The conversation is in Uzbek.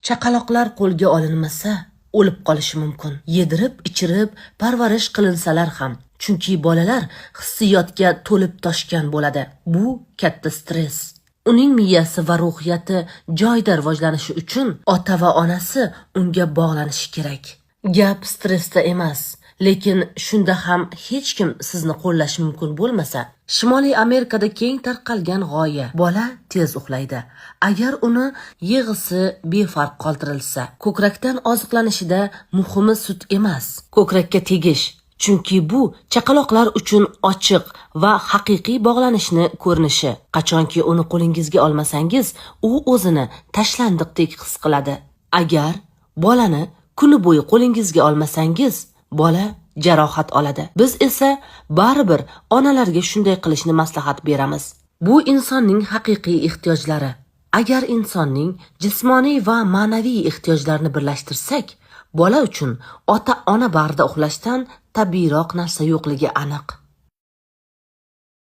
Chaqaloqlar qo'lga olinmasa, o'lib qolishi mumkin. Yedirib, ichirib, parvarish qilinsalar ham. Chunki bolalar hissiyotga to'lib toshgan bo'ladi. Bu katta stress. Uning miyasi va ruhiyati joyida rivojlanishi uchun ota va onasi unga bog'lanishi kerak. Gap stressda emas, lekin shunda ham hech kim sizni qo'llashi mumkin bo'lmasa, Shimoliy Amerikada keng tarqalgan g'oya bola tez uxlaydi. Agar uni yig'isi befarq qoldirilsa, ko'krakdan oziqlanishida muhimi sut emas, ko'krakka tegish. Chunki bu chaqaloqlar uchun ochiq va haqiqiy bog'lanishni ko'rinishi. Qachonki uni qo'lingizga olmasangiz, u o'zini tashlandiqdek his qiladi. Agar bolani kuni bo'yi qo'lingizga olmasangiz, bola jarohat oladi. Biz esa baribir onalarga shunday qilishni maslahat beramiz. Bu insonning haqiqiy ehtiyojlari. Agar insonning jismoniy va ma'naviy ehtiyojlarini birlashtirsak, bola uchun ota-ona bag'rida uxlashdan tabiiyroq narsa yo'qligi aniq.